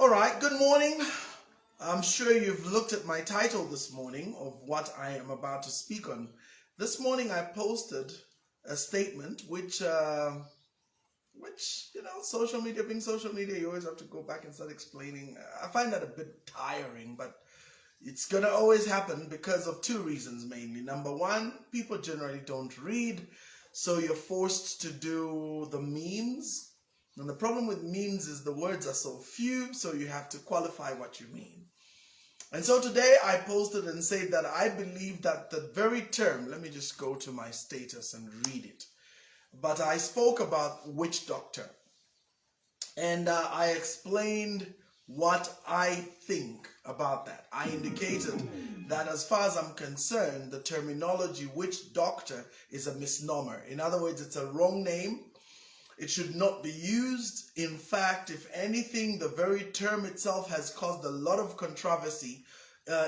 All right, good morning. I'm sure you've looked at my title this morning of what I am about to speak on. This morning I posted a statement which social media being social media, you always have to go back and start explaining. I find that a bit tiring, but it's gonna always happen because of two reasons mainly. Number one, people generally don't read, so you're forced to do the memes. And the problem with memes is the words are so few, so you have to qualify what you mean. And so today I posted and said that I believe that the very term, let me just go to my status and read it. But I spoke about witch doctor. And I explained what I think about that. I indicated that as far as I'm concerned, the terminology witch doctor is a misnomer. In other words, it's a wrong name. It should not be used. In fact, if anything, the very term itself has caused a lot of controversy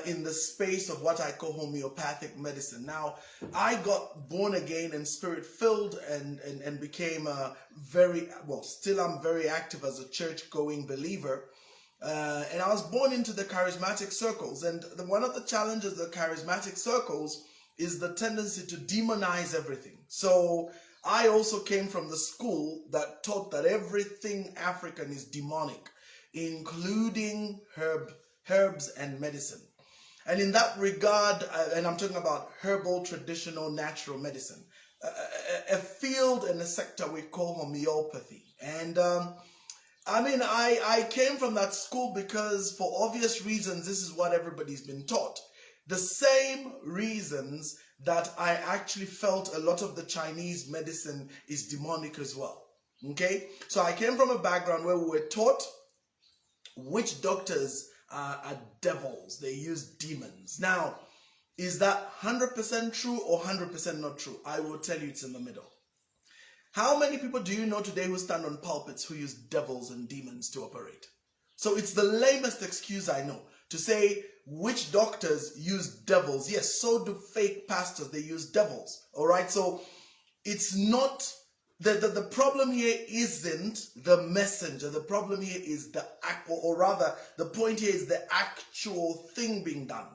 in the space of what I call homeopathic medicine. Now, I got born again and spirit filled and became still I'm very active as a church going believer. And I was born into the charismatic circles. And one of the challenges of the charismatic circles is the tendency to demonize everything. So I also came from the school that taught that everything African is demonic, including herbs and medicine. And in that regard, and I'm talking about herbal, traditional, natural medicine, a field and a sector we call homeopathy. And I came from that school because for obvious reasons, this is what everybody's been taught. The same reasons that I actually felt a lot of the Chinese medicine is demonic as well. Okay? So I came from a background where we were taught witch doctors are devils. They use demons. Now, is that 100% true or 100% not true? I will tell you it's in the middle. How many people do you know today who stand on pulpits who use devils and demons to operate? So it's the lamest excuse I know to say witch doctors use devils. Yes, so do fake pastors. They use devils. All right. So it's not the problem here isn't the messenger. The problem here is the act, or rather, the point here is the actual thing being done.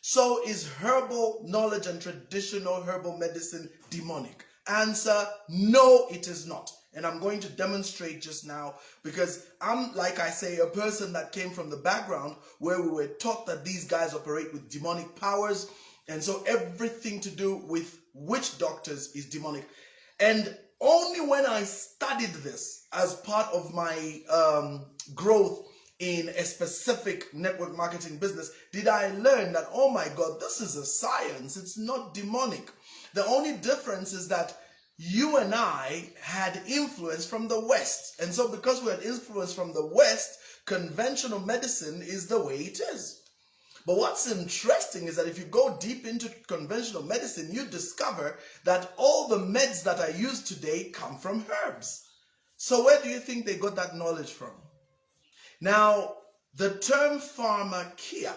So is herbal knowledge and traditional herbal medicine demonic? Answer: no, it is not. And I'm going to demonstrate just now because I'm, like I say, a person that came from the background where we were taught that these guys operate with demonic powers. And so everything to do with witch doctors is demonic. And only when I studied this as part of my growth in a specific network marketing business did I learn that, oh my God, this is a science. It's not demonic. The only difference is that you and I had influence from the West. And so because we had influence from the West, conventional medicine is the way it is. But what's interesting is that if you go deep into conventional medicine, you discover that all the meds that are used today come from herbs. So where do you think they got that knowledge from? Now, the term pharmakia,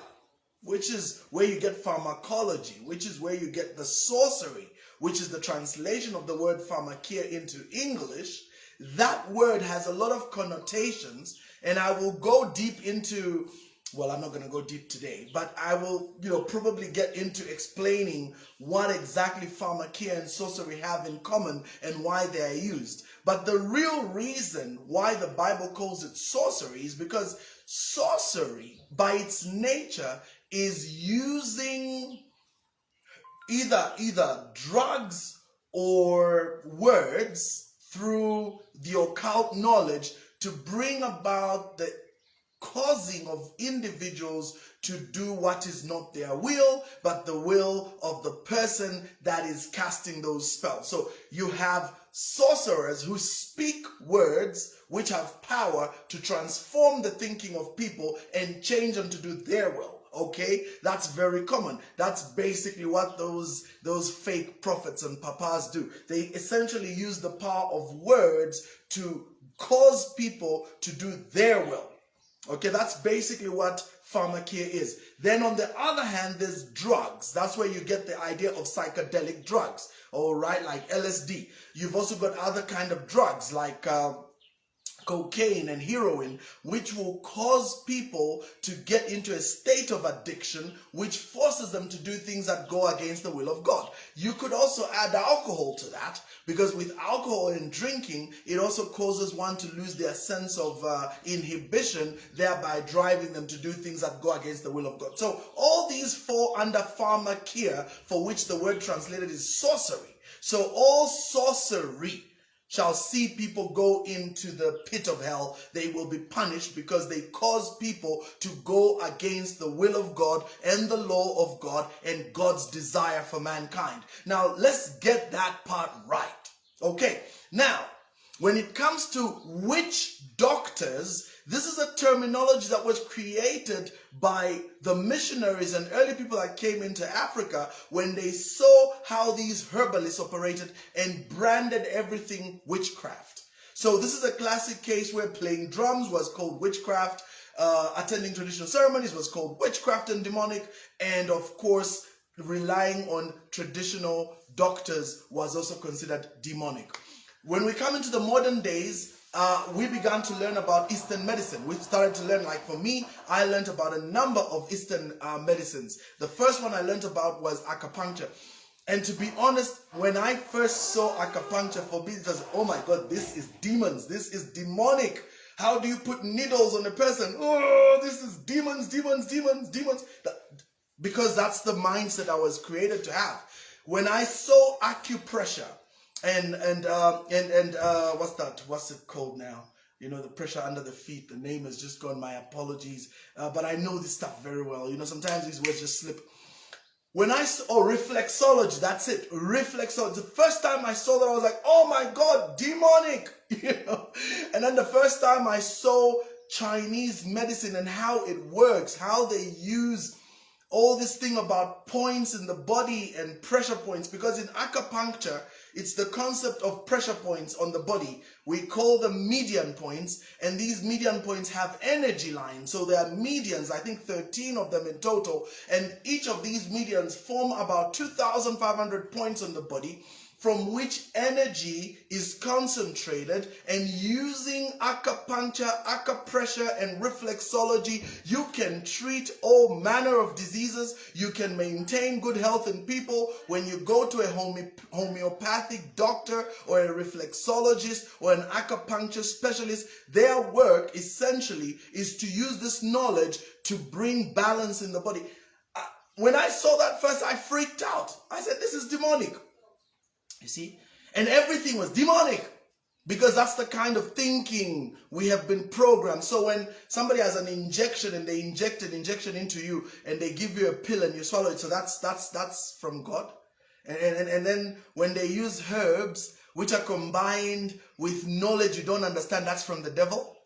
which is where you get pharmacology, which is where you get the sorcery, which is the translation of the word pharmakia into English, that word has a lot of connotations, and I will go deep into, well, I'm not going to go deep today, but I will, probably get into explaining what exactly pharmakia and sorcery have in common and why they are used. But the real reason why the Bible calls it sorcery is because sorcery, by its nature, is using either drugs or words through the occult knowledge to bring about the causing of individuals to do what is not their will, but the will of the person that is casting those spells. So you have sorcerers who speak words which have power to transform the thinking of people and change them to do their will. Okay, that's very common. That's basically what those fake prophets and papas do. They essentially use the power of words to cause people to do their will. Okay, that's basically what pharmakia is. Then on the other hand, there's drugs. That's where you get the idea of psychedelic drugs. All right, like LSD. You've also got other kind of drugs like cocaine and heroin, which will cause people to get into a state of addiction, which forces them to do things that go against the will of God. You could also add alcohol to that, because with alcohol and drinking, it also causes one to lose their sense of inhibition, thereby driving them to do things that go against the will of God. So all these fall under pharmakia, for which the word translated is sorcery. So all sorcery shall see people go into the pit of hell. They will be punished because they cause people to go against the will of God and the law of God and God's desire for mankind. Now, let's get that part right. Okay, now, when it comes to witch doctors, this is a terminology that was created by the missionaries and early people that came into Africa when they saw how these herbalists operated and branded everything witchcraft. So this is a classic case where playing drums was called witchcraft, attending traditional ceremonies was called witchcraft and demonic, and of course, relying on traditional doctors was also considered demonic. When we come into the modern days, we began to learn about Eastern medicine. We started to learn, like for me, I learned about a number of Eastern medicines. The first one I learned about was acupuncture. And to be honest, when I first saw acupuncture, for me, it was, oh my God, this is demons. This is demonic. How do you put needles on a person? Oh, this is demons, demons, demons, demons. Because that's the mindset I was created to have. When I saw acupressure, and what's that? What's it called now? You know, the pressure under the feet. The name has just gone. My apologies. But I know this stuff very well. You know, sometimes these words just slip. When I saw reflexology, that's it. Reflexology. The first time I saw that, I was like, oh my God, demonic. You know. And then the first time I saw Chinese medicine and how it works, how they use all this thing about points in the body and pressure points, because in acupuncture, it's the concept of pressure points on the body. We call them median points, and these median points have energy lines. So there are medians, I think 13 of them in total, and each of these medians form about 2,500 points on the body, from which energy is concentrated, and using acupuncture, acupressure, and reflexology, you can treat all manner of diseases. You can maintain good health in people. When you go to a homeopathic doctor or a reflexologist or an acupuncture specialist, their work essentially is to use this knowledge to bring balance in the body. When I saw that first, I freaked out. I said, this is demonic. You see? And everything was demonic, because that's the kind of thinking we have been programmed. So when somebody has an injection and they inject an injection into you and they give you a pill and you swallow it, so that's from God. And then when they use herbs which are combined with knowledge you don't understand, that's from the devil.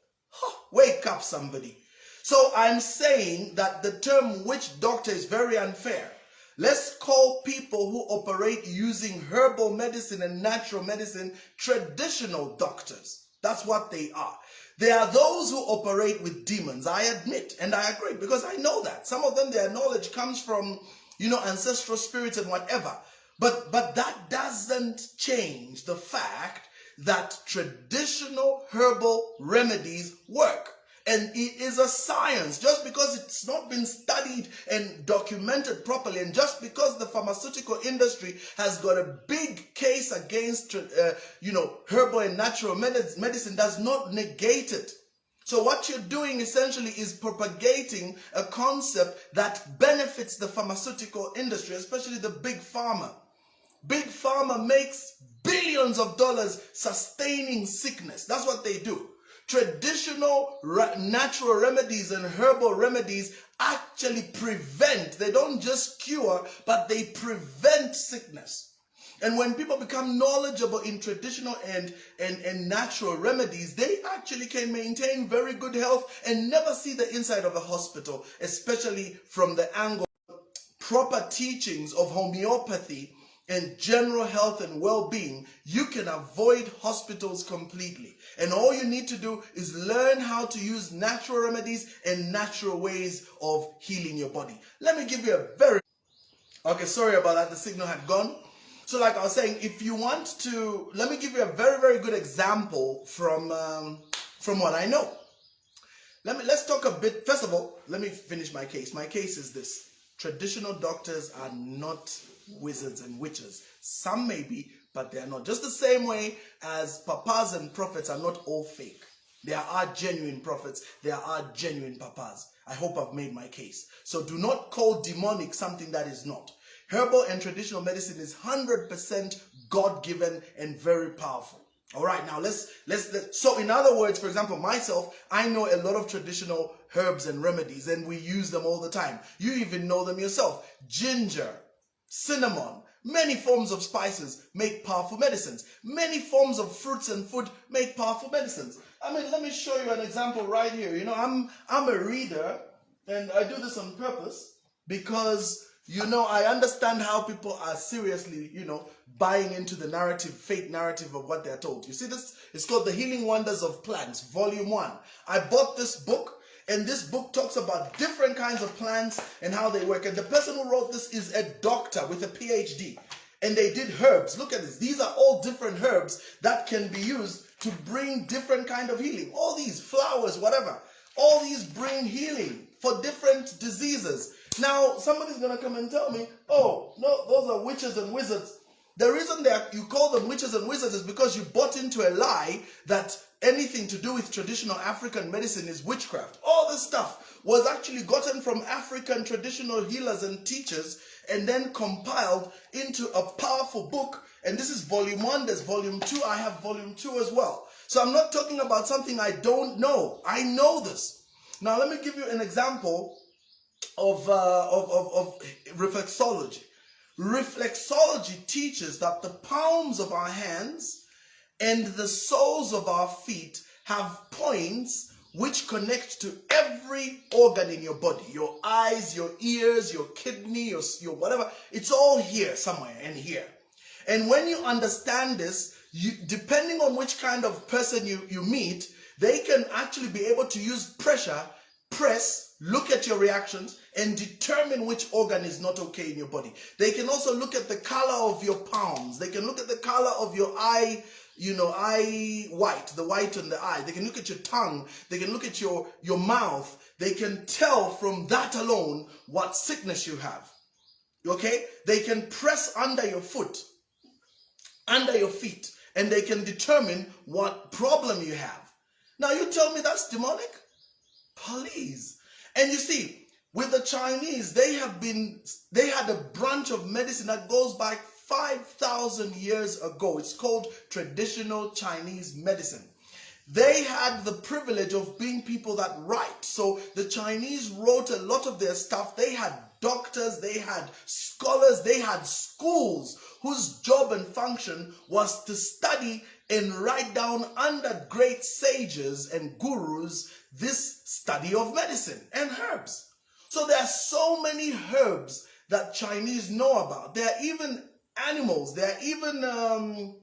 Wake up, somebody. So I'm saying that the term witch doctor is very unfair. Let's call people who operate using herbal medicine and natural medicine traditional doctors. That's what they are. There are those who operate with demons, I admit, and I agree, because I know that. Some of them, their knowledge comes from, ancestral spirits and whatever. But that doesn't change the fact that traditional herbal remedies work. And it is a science. Just because it's not been studied and documented properly, and just because the pharmaceutical industry has got a big case against, herbal and natural medicine, does not negate it. So what you're doing essentially is propagating a concept that benefits the pharmaceutical industry, especially the big pharma. Big pharma makes billions of dollars sustaining sickness. That's what they do. Traditional natural remedies and herbal remedies actually prevent. They don't just cure, but they prevent sickness. And when people become knowledgeable in traditional and natural remedies, they actually can maintain very good health and never see the inside of a hospital, especially from the angle of proper teachings of homeopathy and general health and well-being. You can avoid hospitals completely. And all you need to do is learn how to use natural remedies and natural ways of healing your body. Let me give you okay, sorry about that, the signal had gone. So like I was saying, if you want to, let me give you a very, very good example from from what I know. Let's talk a bit. First of all, let me finish my case. My case is this. Traditional doctors are not wizards and witches. Some may be, but they are not. Just the same way as papas and prophets are not all fake. There are genuine prophets. There are genuine papas. I hope I've made my case. So do not call demonic something that is not. Herbal and traditional medicine is 100% God-given and very powerful. All right, now let's so in other words, for example, myself, I know a lot of traditional herbs and remedies, and we use them all the time. You even know them yourself. Ginger, cinnamon, many forms of spices make powerful medicines. Many forms of fruits and food make powerful medicines. I mean, let me show you an example right here. You know, I'm a reader, and I do this on purpose because, you know, I understand how people are seriously, you know, buying into the narrative, fake narrative of what they're told. You see this? It's called The Healing Wonders of Plants, Volume 1. I bought this book, and this book talks about different kinds of plants and how they work. And the person who wrote this is a doctor with a PhD. And they did herbs. Look at this. These are all different herbs that can be used to bring different kind of healing. All these flowers, whatever. All these bring healing for different diseases. Now, somebody's going to come and tell me, oh, no, those are witches and wizards. The reason that you call them witches and wizards is because you bought into a lie that anything to do with traditional African medicine is witchcraft. All this stuff was actually gotten from African traditional healers and teachers and then compiled into a powerful book. And this is volume 1, there's volume 2, I have volume 2 as well. So I'm not talking about something I don't know. I know this. Now let me give you an example of reflexology. Reflexology teaches that the palms of our hands and the soles of our feet have points which connect to every organ in your body. Your eyes, your ears, your kidney, your whatever. It's all here somewhere and here. And when you understand this, depending on which kind of person you meet, they can actually be able to use pressure, press, look at your reactions, and determine which organ is not okay in your body. They can also look at the color of your palms. They can look at the color of your eye, you know, eye white, the white on the eye. They can look at your tongue. They can look at your mouth. They can tell from that alone what sickness you have. Okay? They can press under your foot, under your feet, and they can determine what problem you have. Now you tell me that's demonic? Please. And you see, with the Chinese, they had a branch of medicine that goes back 5,000 years ago. It's called traditional Chinese medicine. They had the privilege of being people that write. So the Chinese wrote a lot of their stuff. They had doctors, they had scholars, they had schools whose job and function was to study and write down under great sages and gurus this study of medicine and herbs. So there are so many herbs that Chinese know about. There are even animals, there are even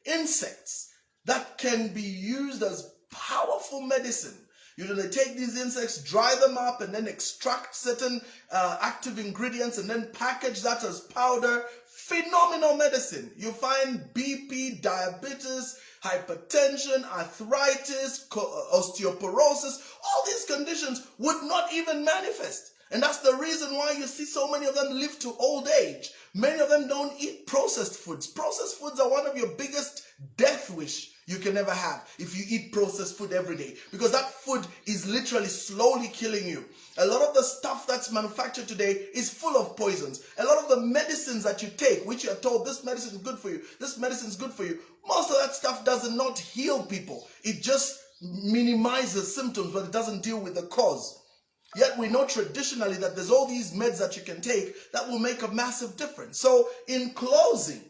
insects that can be used as powerful medicine. You know, they take these insects, dry them up, and then extract certain active ingredients and then package that as powder. Phenomenal medicine. You find BP, diabetes, hypertension, arthritis, osteoporosis. All these conditions would not even manifest. And that's the reason why you see so many of them live to old age. Many of them don't eat processed foods. Processed foods are one of your biggest death wish you can ever have if you eat processed food every day, because that food is literally slowly killing you. A lot of the stuff that's manufactured today is full of poisons. A lot of the medicines that you take, which you are told this medicine is good for you, this medicine is good for you, most of that stuff does not heal people. It just minimizes symptoms, but it doesn't deal with the cause. Yet we know traditionally that there's all these meds that you can take that will make a massive difference. So in closing,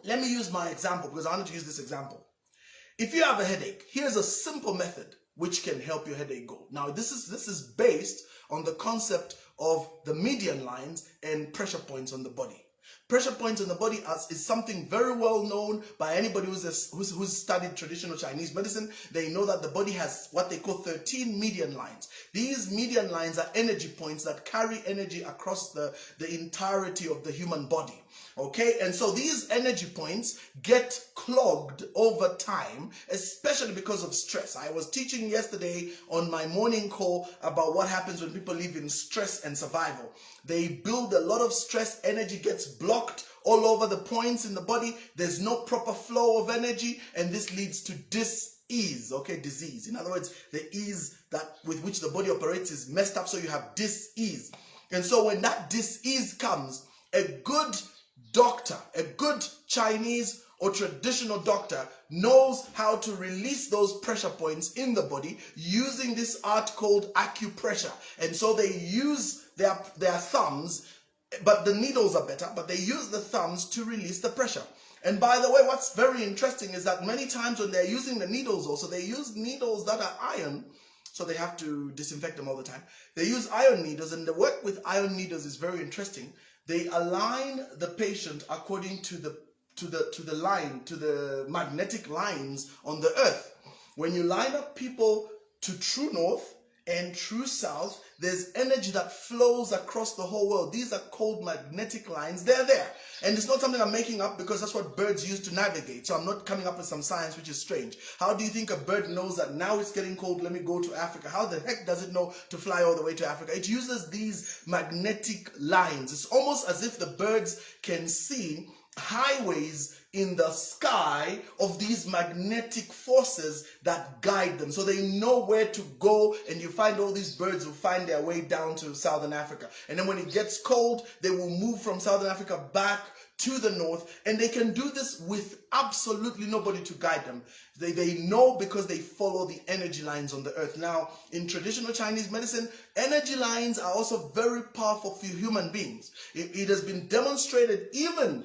let me use my example because I want to use this example. If you have a headache, here's a simple method which can help your headache go. Now this is based on the concept of the median lines and pressure points on the body. Pressure points in the body is something very well known by anybody who's studied traditional Chinese medicine. They know that the body has what they call 13 median lines. These median lines are energy points that carry energy across the entirety of the human body. Okay, and so these energy points get clogged over time, especially because of stress. I was teaching yesterday on my morning call about what happens when people live in stress and survival. They build a lot of stress, energy gets blocked all over the points in the body. There's no proper flow of energy, and this leads to dis-ease, okay, disease. In other words, the ease that with which the body operates is messed up, so you have dis-ease. And so when that dis-ease comes, a good doctor, a good Chinese or traditional doctor knows how to release those pressure points in the body using this art called acupressure. And so they use their thumbs, but the needles are better, but they use the thumbs to release the pressure. And by the way, what's very interesting is that many times when they're using the needles also, they use needles that are iron, so they have to disinfect them all the time. They use iron needles, and the work with iron needles is very interesting. They align the patient according to the magnetic lines on the earth. When you line up people to true north and true south, there's energy that flows across the whole world. These are called magnetic lines. They're there. And it's not something I'm making up, because that's what birds use to navigate. So I'm not coming up with some science which is strange. How do you think a bird knows that now it's getting cold, let me go to Africa? How the heck does it know to fly all the way to Africa? It uses these magnetic lines. It's almost as if the birds can see highways in the sky of these magnetic forces that guide them, so they know where to go. And you find all these birds who find their way down to Southern Africa, and then when it gets cold, they will move from Southern Africa back to the north, and they can do this with absolutely nobody to guide them. They know, because they follow the energy lines on the earth. Now, in traditional Chinese medicine, energy lines are also very powerful for human beings. It has been demonstrated, even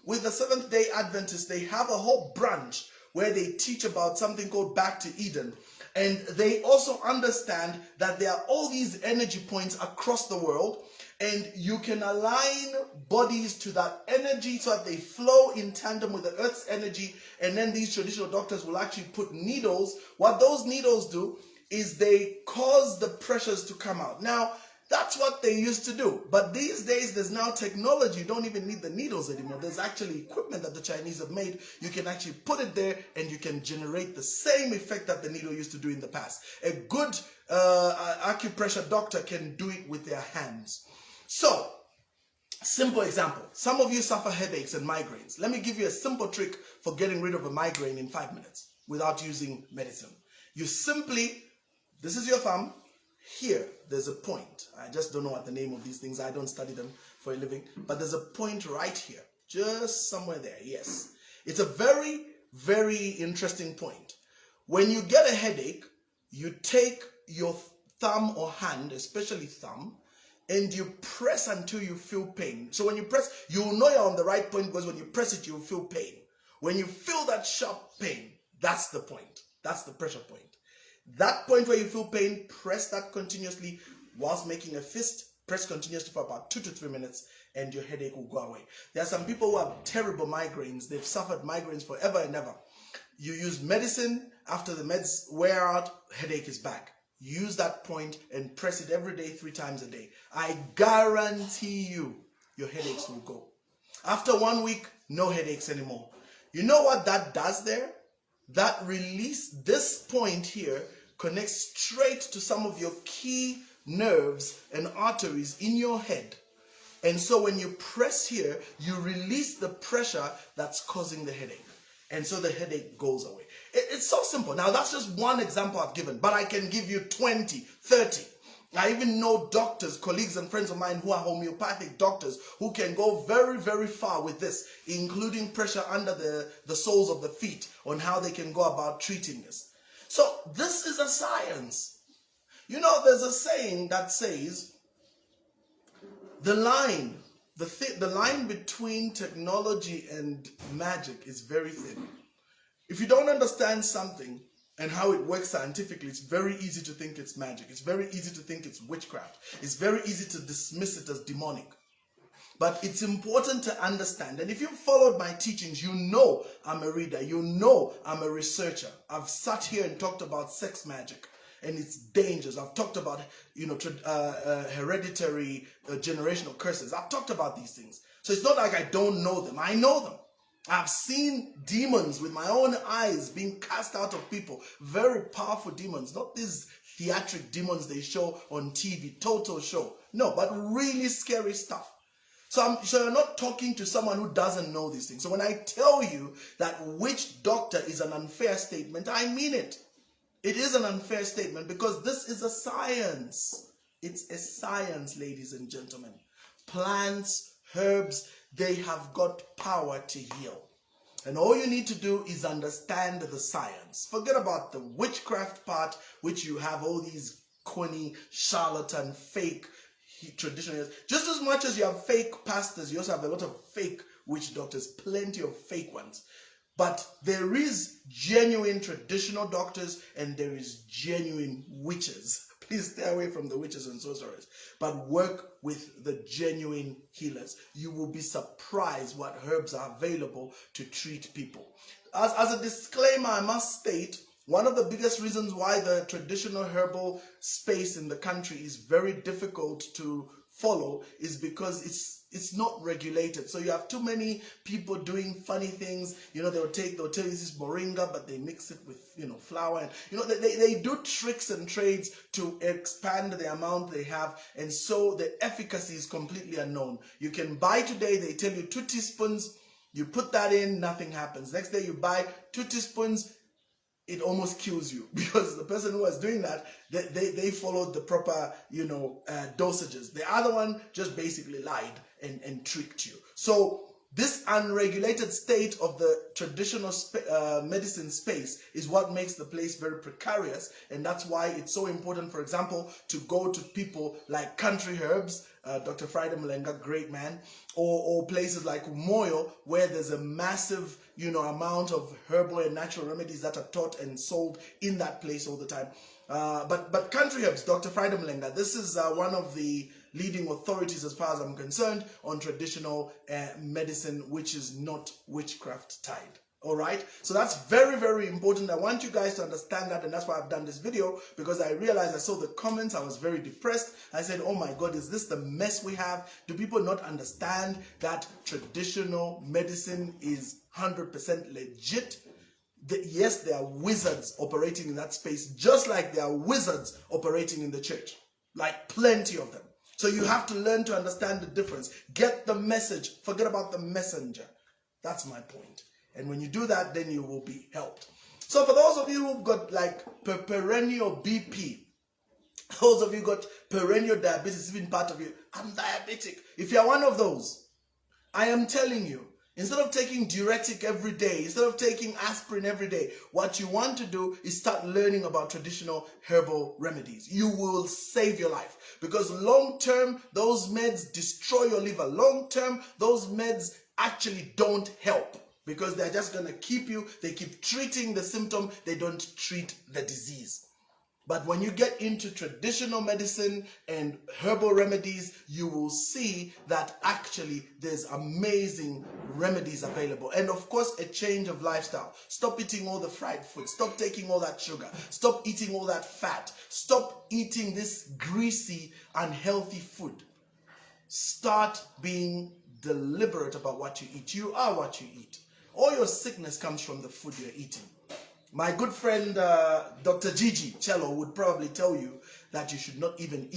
with the Seventh-day Adventists, they have a whole branch where they teach about something called Back to Eden. And they also understand that there are all these energy points across the world, and you can align bodies to that energy so that they flow in tandem with the earth's energy. And then these traditional doctors will actually put needles. What those needles do is they cause the pressures to come out. Now, that's what they used to do. But these days, there's now technology. You don't even need the needles anymore. There's actually equipment that the Chinese have made. You can actually put it there, and you can generate the same effect that the needle used to do in the past. A good acupressure doctor can do it with their hands. So, simple example. Some of you suffer headaches and migraines. Let me give you a simple trick for getting rid of a migraine in 5 minutes without using medicine. You simply, this is your thumb. Here, there's a point. I just don't know what the name of these things are. I don't study them for a living. But there's a point right here. Just somewhere there. Yes. It's a very, very interesting point. When you get a headache, you take your thumb or hand, especially thumb, and you press until you feel pain. So when you press, you will know you're on the right point, because when you press it, you will feel pain. When you feel that sharp pain, that's the point. That's the pressure point. That point where you feel pain, press that continuously whilst making a fist. Press continuously for about 2 to 3 minutes, and your headache will go away. There are some people who have terrible migraines. They've suffered migraines forever and ever. You use medicine. After the meds wear out, headache is back. Use that point and press it every day, 3 times a day. I guarantee you, your headaches will go. After 1 week, no headaches anymore. You know what that does there? That release, this point here, connects straight to some of your key nerves and arteries in your head. And so when you press here, you release the pressure that's causing the headache. And so the headache goes away. It's so simple. Now, that's just one example I've given, but I can give you 20, 30. I even know doctors, colleagues and friends of mine who are homeopathic doctors who can go very, very far with this, including pressure under the soles of the feet, on how they can go about treating this. So this is a science. You know, there's a saying that says the line between technology and magic is very thin. If you don't understand something and how it works scientifically, it's very easy to think it's magic. It's very easy to think it's witchcraft. It's very easy to dismiss it as demonic. But it's important to understand. And if you've followed my teachings, you know I'm a reader. You know I'm a researcher. I've sat here and talked about sex magic and its dangers. I've talked about, hereditary generational curses. I've talked about these things. So it's not like I don't know them. I know them. I've seen demons with my own eyes being cast out of people. Very powerful demons. Not these theatric demons they show on TV, total show. No, but really scary stuff. So you're not talking to someone who doesn't know these things. So when I tell you that witch doctor is an unfair statement, I mean it. It is an unfair statement because this is a science. It's a science, ladies and gentlemen. Plants, herbs, they have got power to heal. And all you need to do is understand the science. Forget about the witchcraft part, which you have all these corny, charlatan, fake traditional. Just as much as you have fake pastors, you also have a lot of fake witch doctors, plenty of fake ones. But there is genuine traditional doctors and there is genuine witches. Please stay away from the witches and sorcerers, but work with the genuine healers. You will be surprised what herbs are available to treat people. As a disclaimer, I must state, one of the biggest reasons why the traditional herbal space in the country is very difficult to follow is because it's not regulated. So you have too many people doing funny things. They'll tell you this is moringa, but they mix it with flour, and they do tricks and trades to expand the amount they have, and so the efficacy is completely unknown. You can buy today, they tell you 2 teaspoons, you put that in, nothing happens. Next day you buy 2 teaspoons, it almost kills you because the person who was doing that, they followed the proper, dosages. The other one just basically lied and tricked you. So this unregulated state of the traditional medicine space is what makes the place very precarious, and that's why it's so important, for example, to go to people like Country Herbs, Dr. Friday Mulenga, great man, or places like Umoyo, where there's a massive amount of herbal and natural remedies that are taught and sold in that place all the time. But Country Herbs, Dr. Friday Mulenga, this is one of the leading authorities as far as I'm concerned on traditional medicine, which is not witchcraft tied. All right, so that's very, very important. I want you guys to understand that, and that's why I've done this video, because I realized, I saw the comments, I was very depressed. I said, oh my God, is this the mess we have? Do people not understand that traditional medicine is 100% legit? Yes, there are wizards operating in that space, just like there are wizards operating in the church, like plenty of them. So you have to learn to understand the difference. Get the message, forget about the messenger. That's my point. And when you do that, then you will be helped. So for those of you who've got like perennial BP, those of you got perennial diabetes, even part of you, I'm diabetic. If you're one of those, I am telling you, instead of taking diuretic every day, instead of taking aspirin every day, what you want to do is start learning about traditional herbal remedies. You will save your life, because long term, those meds destroy your liver. Long term, those meds actually don't help, because they're just going to keep you, they keep treating the symptom, they don't treat the disease. But when you get into traditional medicine and herbal remedies, you will see that actually there's amazing remedies available. And of course, a change of lifestyle. Stop eating all the fried food. Stop taking all that sugar. Stop eating all that fat. Stop eating this greasy, unhealthy food. Start being deliberate about what you eat. You are what you eat. All your sickness comes from the food you're eating. My good friend Dr. Gigi Cello would probably tell you that you should not even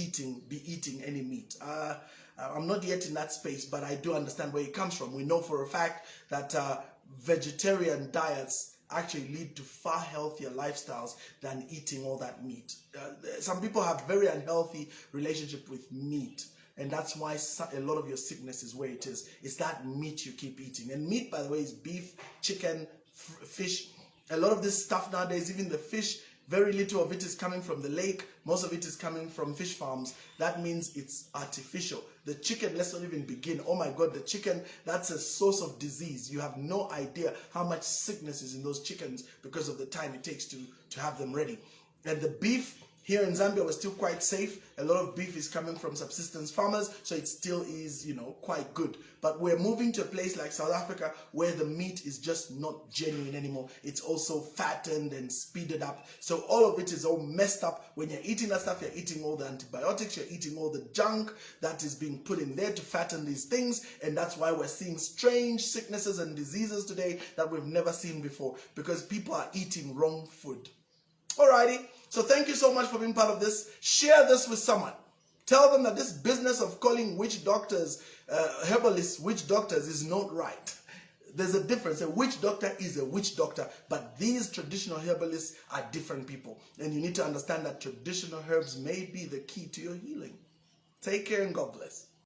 be eating any meat. I'm not yet in that space, but I do understand where it comes from. We know for a fact that vegetarian diets actually lead to far healthier lifestyles than eating all that meat. Some people have very unhealthy relationship with meat. And that's why a lot of your sickness is where it is. It's that meat you keep eating. And meat, by the way, is beef, chicken, fish. A lot of this stuff nowadays, even the fish, very little of it is coming from the lake. Most of it is coming from fish farms. That means it's artificial. The chicken, let's not even begin. Oh my God, the chicken, that's a source of disease. You have no idea how much sickness is in those chickens because of the time it takes to have them ready. And the beef, Here in Zambia, we're still quite safe. A lot of beef is coming from subsistence farmers, so it still is, quite good. But we're moving to a place like South Africa where the meat is just not genuine anymore. It's also fattened and speeded up. So all of it is all messed up. When you're eating that stuff, you're eating all the antibiotics, you're eating all the junk that is being put in there to fatten these things. And that's why we're seeing strange sicknesses and diseases today that we've never seen before, because people are eating wrong food. Alrighty, so thank you so much for being part of this. Share this with someone. Tell them that this business of calling witch doctors, herbalists, witch doctors is not right. There's a difference. A witch doctor is a witch doctor, but these traditional herbalists are different people. And you need to understand that traditional herbs may be the key to your healing. Take care and God bless.